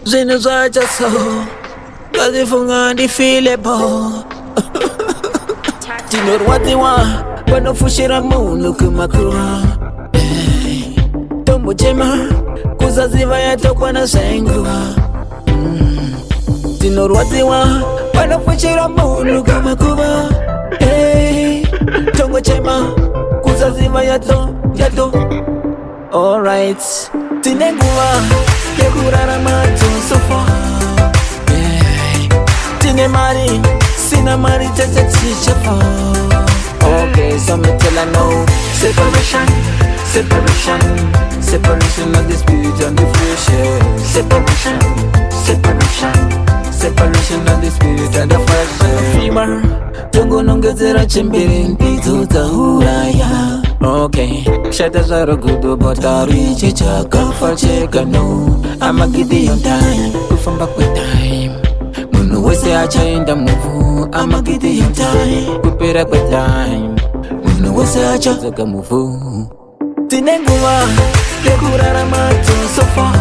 Zwino zwacha so ngazifunga ndifile bo tinorwadziwa panofushira munhu kumakuva tombochema kusaziva yatokwana zvainguva tinorwadziwa panofushira munhu kumakuva tongochema kusaziva yato alright tine nguva yekurarama tosofa tine mari sina mari tatachichafa. Okay, so me tell her no. Separation of the spirit and the flesh. Separation of the spirit and the flesh. Fever, tongo nongezera chembere mpito tahuraya. Okay, shata zaro gudo botari chichaka facheka no. I'ma give you time, kufamba kwa time. Munu wese achaenda muvu, I'ma give you time, kupera kwa time. Munu wese achaenda muvu. Tine nguva yekurarama tosofa.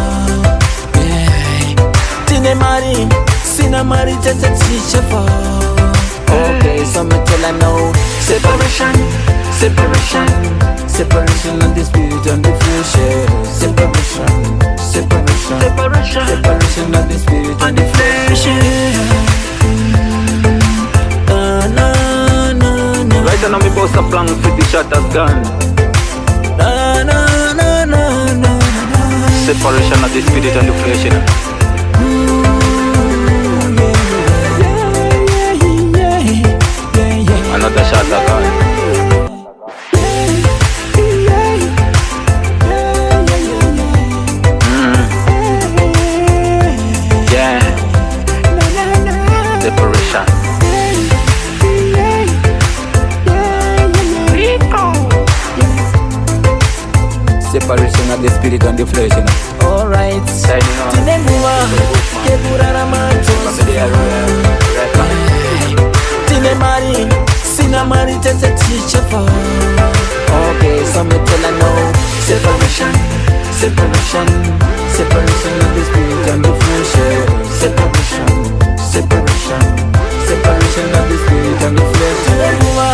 Tine mari, sina mari tatachichafa. Okay, so me tell her no. Separation of the spirit and the flesh. Separation of the spirit and the flesh. Right now me boss a plan for the shot has gone. Separation of the spirit and the flesh. Another shot has gone. Separation. Separation of the spirit and the flesh, you know. Alright. Tine nguva yekurarama tosofa. Tine mari, sina mari tatachichafa. Okay, so me tell her no. Separation of the spirit and the flesh. Separation of the spirit and the flesh. Tine nguva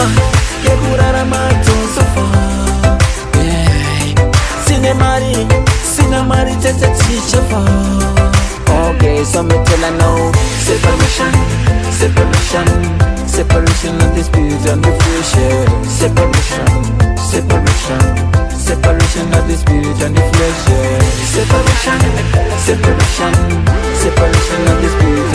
yekurarama tosofa. Tine mari, sina mari tatachichafa. Okay, so me tell her no. Separation of the spirit and the flesh. Separation of the spirit and the flesh. Separation of the spirit